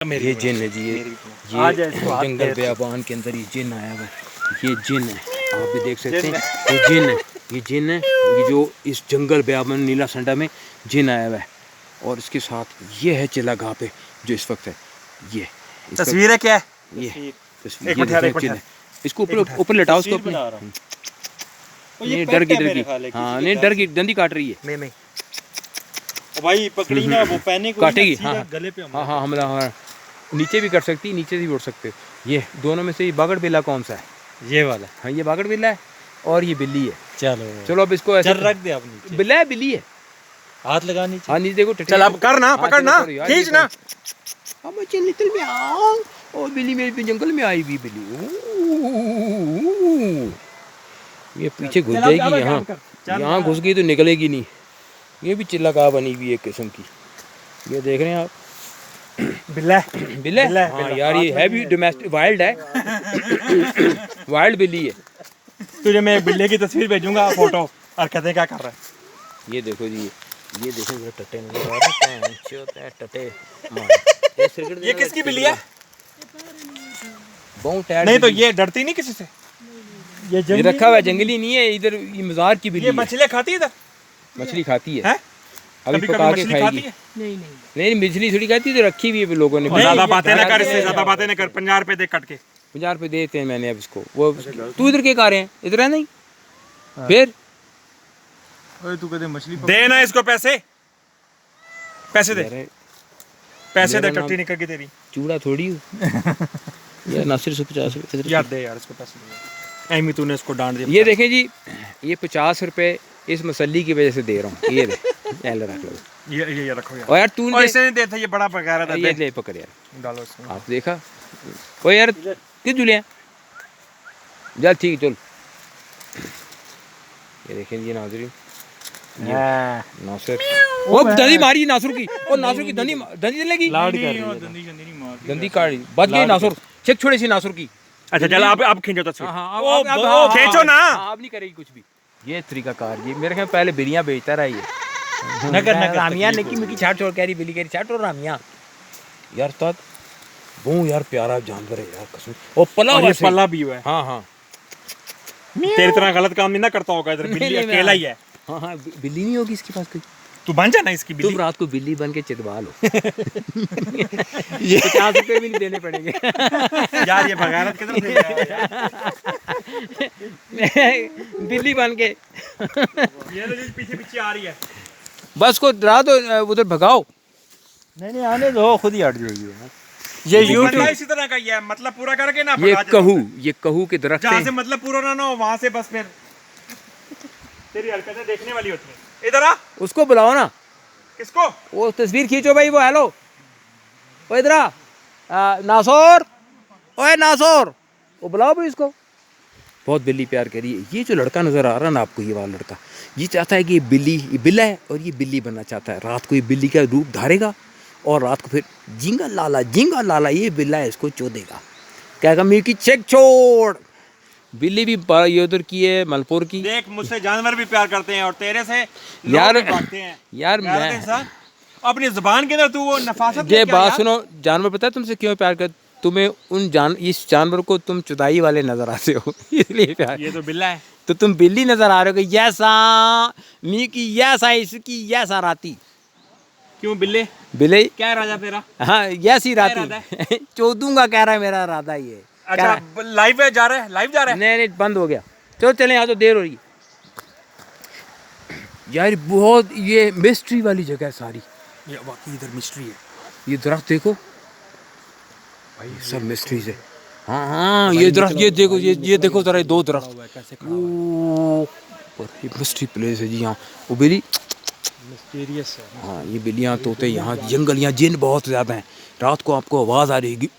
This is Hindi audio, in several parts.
ये जिन है जी, ये जंगल बेयाबान के अंदर ये जिन आया हुआ है। ये जिन है, आप भी देख सकते हैं। ये जिन है, ये जिन है, ये जो इस जंगल बेयाबान नीला संडा में जिन आया हुआ है। और इसके साथ ये है चिल्लागाह पे जो इस वक्त है। ये तस्वीर है क्या है? ये तस्वीर, इसको ऊपर लटाओ इसको अपने। ये डर की हाँ नहीं, डर की डंडी काट रही है। नहीं भाई पकड़ी ना, वो पहने को काटेगी। हाँ गले पे हाँ हाँ, हमला हाँ, नीचे भी कर सकती, नीचे भी उड़ सकते। ये दोनों में से ये बागड़ बिल्ला कौन सा है? ये वाला। हाँ ये बागड़ बिल्ला है और ये बिल्ली है। चलो चलो अब इसको ऐसे रख दे अपनी। बिल्ला है, बिल्ली है, हाथ लगा नीचे। हाँ नीचे देखो। चल अब करना, पकड़ना, खींचना। अब बच्चे निकल में आओ। ओ बिल्ली मेरे जंगल में आई हुई बिल्ली, ये पीछे घुस जाएगी। यहाँ घुस गई तो निकलेगी नहीं। ये भी चिल्लागाह बनी हुई है एक किस्म की। ये देख रहे हैं आप, बिल्ला बिल्ला। हाँ यार ये है भी डोमेस्टिक, वाइल्ड है। वाइल्ड बिल्ली है। तुझे मैं बिल्ले की तस्वीर भेजूंगा, फोटो, और कहते क्या कर रहा है। ये देखो जी, ये देखो ये टटे नजर आ रहे हैं। टटे ये किसकी बिल्ली है? नहीं तो ये डरती नहीं किसी से। ये रखा हुआ है, जंगली नहीं है इधर। ये मज़ार की बिल्ली। ये मछली खाती है इधर? मछली खाती है, अभी पका के खाएगी। नहीं मछली थोड़ी खाती है, तो रखी हुई है लोगों ने। ज्यादा बातें ना कर इससे, ज्यादा बातें ना कर। 50 रुपए दे कट के। 50 रुपए देते हैं मैंने अब इसको। वो तू इधर के रहे हैं, इधर है नहीं फिर। तू कहते मछली दे ना इसको, पैसे दे, पैसे दे। टट्टी निकल गई तेरी। चूड़ा थोड़ी हो यार। नासिर से 50 रुपए यार दे यार इसको पैसे। एमी तूने इसको डांट दिया। ये देखें जी, ये 50 रुपए इस मसल्ली की वजह से दे रहा हूँ। ये ले, ले रख लो। ये रखो यार। और यार तू ऐसे नहीं देता, ये बड़ा पकारा था। ये ले पकड़ यार, डालो इसमें। आप देखा। ओ यार किस जुलिया चल ठीक चल। ये देखें जी नाज़रीन, नासिर वो दंदी मारी नासुर की। और नासुर की दंदी चलेगी। दंदी काट बच गई नासुर। चेक छोड़े सी नासुर की। अच्छा चल आप खींचो तस्वीर। खींचो ना। आप नहीं करेगी कुछ भी। ये तरीका कार, ये मेरे ख्याल पहले बिल्लियां बेचता रहा ये। नगर रामिया निकी मिकी छाट छोड़ कह रही बिल्ली कह रही छाट और रामिया। यार तब वो यार प्यारा जानवर है यार कसम। और पला भी हुआ है। हाँ हाँ, तेरी तरह गलत काम नहीं ना करता होगा इधर। बिल्ली अकेला ही है। हाँ हाँ, बिल्ली नहीं होगी इसके पास कोई। तू बन जाना इसकी बिल्ली। तुम रात को बिल्ली बन के चितवा लो। ये 50 रुपए भी नहीं देने पड़ेंगे। यार ये भगारत किधर से आया? बिल्ली बन के। ये तो पीछे आ रही है। बस को डरा दो, उधर भगाओ। नहीं आने दो, खुद ही हट जाएगी। ये यूट्यूब इसी तरह का ही है, मतलब पूरा करके ना। ये कहू के दरख्त जहाँ से मतलब पूरा ना हो वहाँ से बस फिर तेरी हरकतें देखने वाली होती हैं। इधर आ, उसको बुलाओ ना। किसको? वो तस्वीर खींचो भाई। वो हेलो, ओ इधर आ नासोर, ओए नासोर, वो बुलाओ भाई इसको। बहुत बिल्ली प्यार करी है। ये जो लड़का नजर आ रहा है ना आपको, ये वाला लड़का, ये चाहता है कि ये बिल्ला है और ये बिल्ली बनना चाहता है। रात को ये बिल्ली का रूप धारेगा और रात को फिर जिंगा लाला ये बिल्ला है इसको चोदेगा। क्या मेरी की चेक छोड़। बिल्ली भी ये उधर की है, मलपुर की। देख मुझसे जानवर भी प्यार करते हैं और तेरे से यार भागते हैं। यार मैं अपनी जुबान के अंदर तू वो नफासत। ये बात सुनो, जानवर पता है तुमसे क्यों प्यार कर? तुम्हें इस जानवर को तुम चुदाई वाले नजर आते हो, इसलिए प्यार। ये तो बिल्ला है, तो तुम बिल्ली नजर आ रहे हो कि यसा मी की यसा इसकी यसा राती। क्यों बिल्ले क्या राजा तेरा? हाँ यसी राती चोदूंगा कह रहा है मेरा राधा ये। अच्छा लाइव जा रहा है? नहीं बंद हो गया। चलो चलें, यहाँ तो देर हो रही है यार। बहुत ये मिस्ट्री वाली जगह है सारी। ये वाकई इधर मिस्ट्री है। ये दरख्त देखो भाई, सब मिस्ट्रीज है। हाँ ये दरख्त, ये देखो, ये देखो जरा, 2 दरख्त। ये मिस्ट्री प्लेस है जी यहाँ। वो बिल्ली मिस्टीरियस है। हाँ ये बिल्लियाँ तोते यहाँ जंगल, यहाँ जिन बहुत ज़्यादा हैं। रात को आपको आवाज़ आ रहेगी।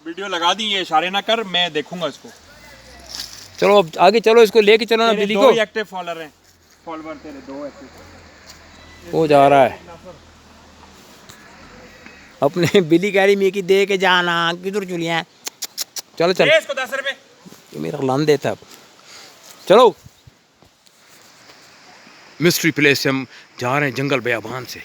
वीडियो लगा दी, ये इशारे ना कर, मैं देखूंगा इसको। चलो अब आगे चलो, इसको लेके चलो ना बिल्ली को। 2 एक्टिव फॉलोअर हैं, फॉलोअर तेरे 2 एक्टिव। वो जा रहा है अपने बिल्ली कह रही मैं की दे के जाना, किधर चुलिया। चलो चल, इसको 10 रुपए। ये मेरा लन देता अब। चलो मिस्ट्री प्लेस से हम जा रहे हैं जंगल बेयाबान से।